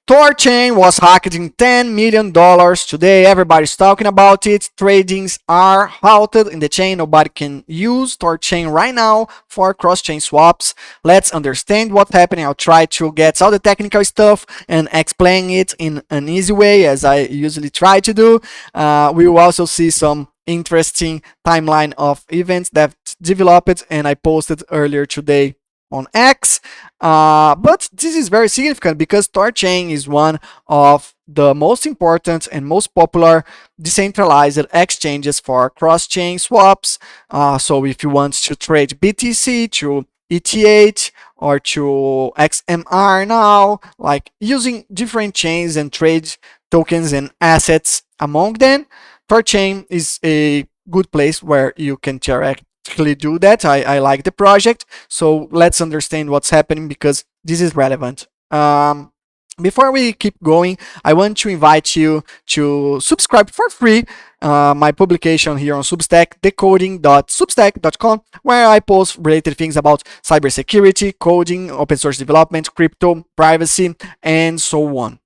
Thorchain was hacked in $10 million. Today, everybody's talking about it. Tradings are halted in the chain. Nobody can use Thorchain right now for cross-chain swaps. Let's understand what's happening. I'll try to get all the technical stuff and explain it in an easy way, as I usually try to do. We will also see some interesting timeline of events that developed and I posted earlier today on X, but this is very significant because Thorchain is one of the most important and most popular decentralized exchanges for cross-chain swaps. So if you want to trade BTC to ETH or to XMR now, like using different chains and trade tokens and assets among them, Thorchain is a good place where you can do that. I like the project, so let's understand what's happening because this is relevant. Before we keep going, I want to invite you to subscribe for free my publication here on Substack, decoding.substack.com, where I post related things about cybersecurity, coding, open source development, crypto, privacy, and so on.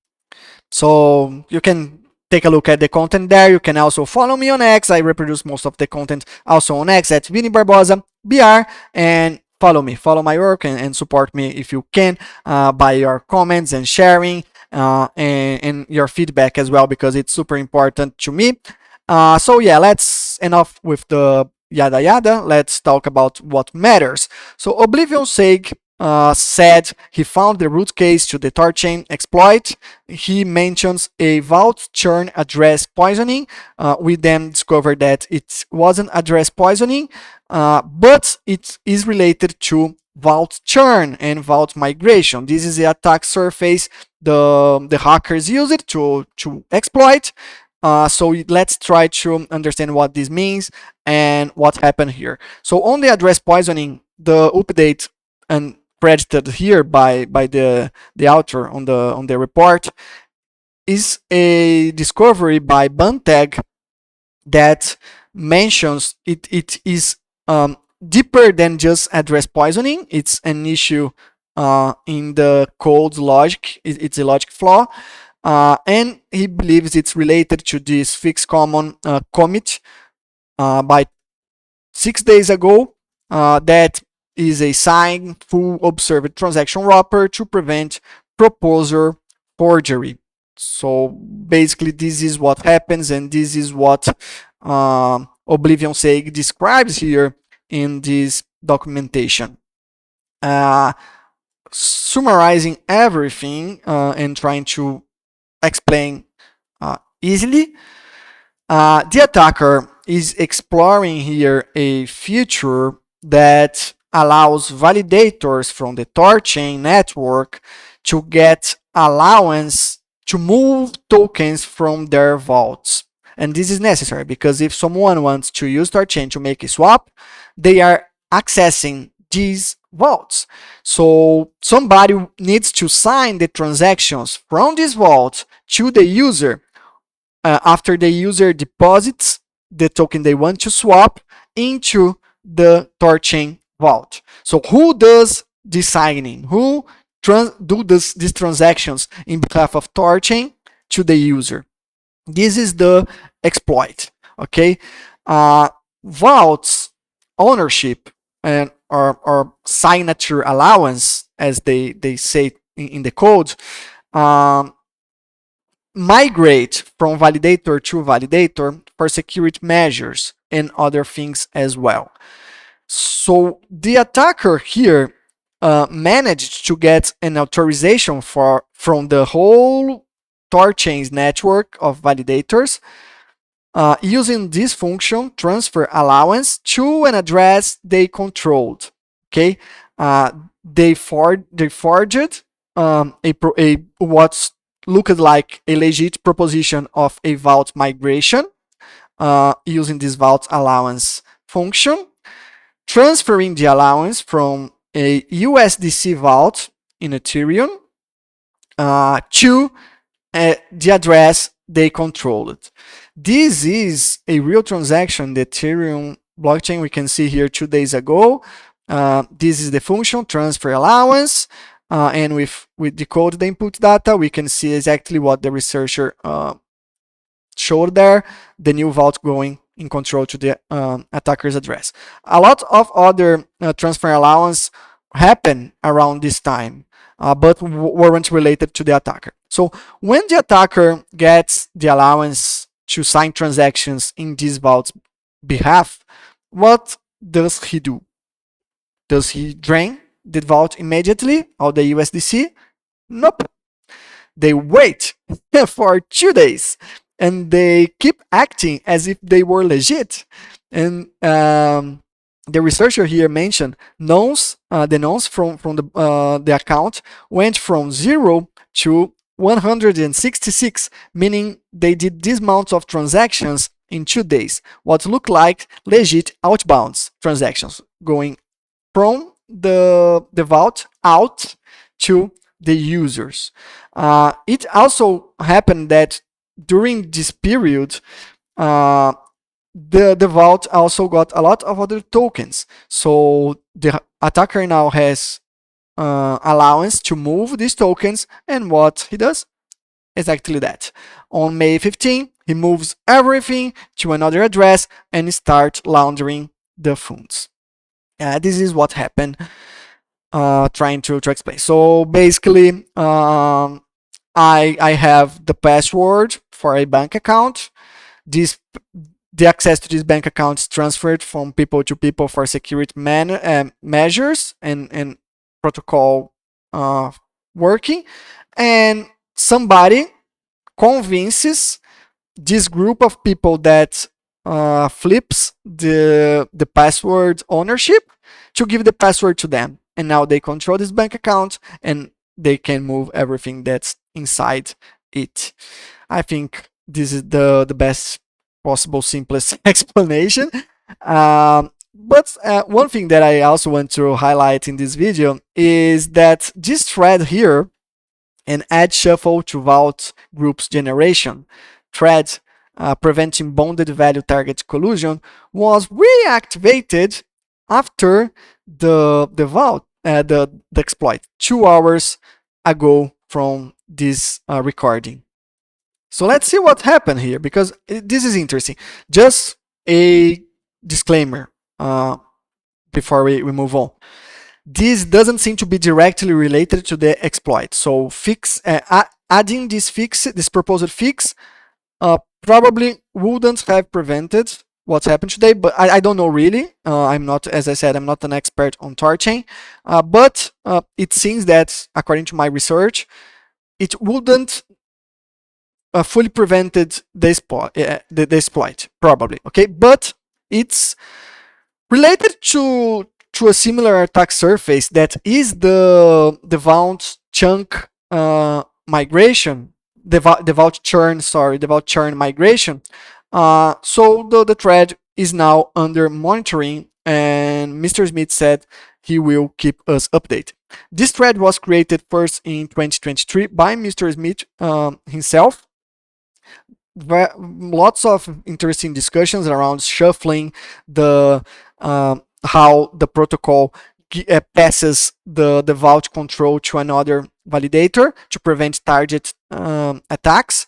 So you can take a look at the content there. You can also follow me on X. I reproduce most of the content also on X at Vini Barbosa BR, and follow me, follow my work, and support me if you can by your comments and sharing and your feedback as well, because it's super important to me. So yeah, let's enough with the yada yada. Let's talk about what matters. So obligvionsage said he found the root case to the Thorchain exploit. He mentions a vault churn address poisoning. We then discovered that it wasn't address poisoning, but it is related to vault churn and vault migration. This is the attack surface the hackers use it to exploit. So let's try to understand what this means and what happened here. So on the address poisoning, the update and credited here by the author on the report is a discovery by Bantag that mentions it is deeper than just address poisoning. It's an issue in the code logic. It's a logic flaw, and he believes it's related to this fixed common commit by 6 days ago that is a signed full observed transaction wrapper to prevent proposer forgery. So basically this is what happens, and this is what obligvionsage describes here in this documentation. Summarizing everything and trying to explain easily, the attacker is exploring here a feature that allows validators from the Thorchain network to get allowance to move tokens from their vaults. And this is necessary because if someone wants to use Thorchain to make a swap, they are accessing these vaults. So somebody needs to sign the transactions from this vault to the user after the user deposits the token they want to swap into the Thorchain vault. So who does the signing? Who do these transactions in behalf of Thorchain to the user? This is the exploit. Okay, vaults ownership and or signature allowance, as they say in the code, migrate from validator to validator for security measures and other things as well. So the attacker here managed to get an authorization from the whole Thorchain's network of validators using this function, transfer allowance, to an address they controlled. Okay, they forged what's looked like a legit proposition of a vault migration using this vault allowance function, transferring the allowance from a USDC vault in Ethereum to the address they controlled. This is a real transaction, the Ethereum blockchain. We can see here 2 days ago. This is the function transfer allowance. and we decode the input data, we can see exactly what the researcher showed there, the new vault going in control to the attacker's address. A lot of other transfer allowance happen around this time, but weren't related to the attacker. So when the attacker gets the allowance to sign transactions in this vault's behalf, what does he do? Does he drain the vault immediately, all the USDC? Nope. They wait for 2 days and they keep acting as if they were legit. And the researcher here mentioned the nonce from the account went from 0 to 166, meaning they did this amount of transactions in 2 days, what look like legit outbound transactions going from the vault out to the users. It also happened that during this period, the vault also got a lot of other tokens. So the attacker now has allowance to move these tokens, and what he does? Exactly that. On May 15, he moves everything to another address and starts laundering the funds. This is what happened. Trying to explain. So basically, I have the password for a bank account. The access to this bank account is transferred from people to people for security measures and protocol working, and somebody convinces this group of people that flips the password ownership to give the password to them, and now they control this bank account and they can move everything that's inside it. I think this is the best possible, simplest explanation. But one thing that I also want to highlight in this video is that this thread here, an add shuffle to vault groups generation thread, preventing bonded value target collusion, was reactivated after the vault, the exploit 2 hours ago from this recording. So let's see what happened here, because this is interesting. Just a disclaimer before we move on. This doesn't seem to be directly related to the exploit. So adding this proposed fix probably wouldn't have prevented what's happened today, but I don't know really. I'm not, as I said, I'm not an expert on Thorchain, but it seems that according to my research, it wouldn't fully prevented the exploit, probably. Okay, but it's related to a similar attack surface that is the vault chunk migration, the vault churn migration. So the thread is now under monitoring, and Mr. Smith said he will keep us updated. This thread was created first in 2023 by Mr. Smith himself. Lots of interesting discussions around shuffling the how the protocol passes the vault control to another validator to prevent target attacks.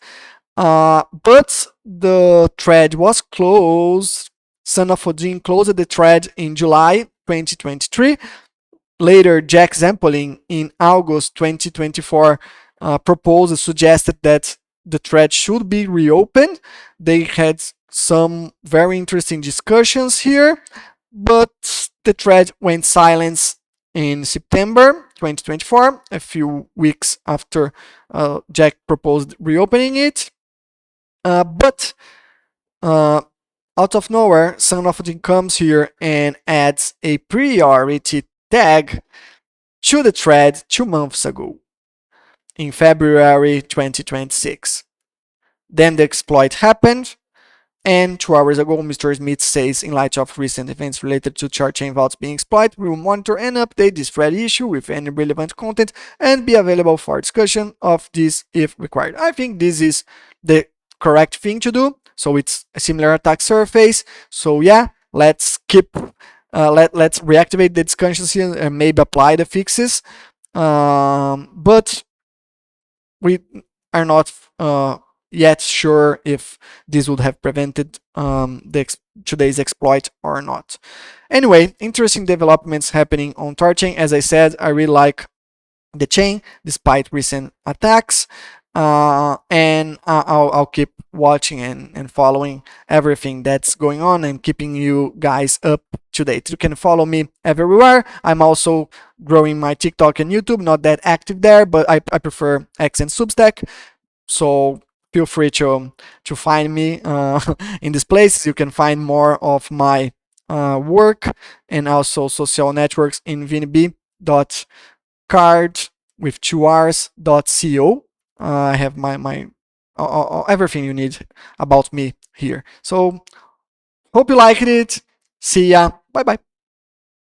But the thread was closed. Son of Odin closed the thread in July 2023. Later, Jack Zampolin in August 2024 suggested that the thread should be reopened. They had some very interesting discussions here, but the thread went silent in September 2024, a few weeks after Jack proposed reopening it. But out of nowhere, Son of Odin comes here and adds a priority tag to the thread 2 months ago, in February 2026. Then the exploit happened, and 2 hours ago, Mr. Smith says, in light of recent events related to Thorchain vaults being exploited, we will monitor and update this thread issue with any relevant content and be available for discussion of this if required. I think this is the correct thing to do. So it's a similar attack surface. So yeah, let's keep let's reactivate the discussions here and maybe apply the fixes. but we are not yet sure if this would have prevented today's exploit or not. Anyway, interesting developments happening on Thorchain. As I said, I really like the chain despite recent attacks, and I'll keep watching and following everything that's going on and keeping you guys up to date. You can follow me everywhere. I'm also growing my TikTok and YouTube, not that active there, but I prefer X and Substack, so feel free to find me in these places. You can find more of my work and also social networks in vinib.card with 2rs.co. I have my everything you need about me here. So hope you liked it. See ya. Bye bye.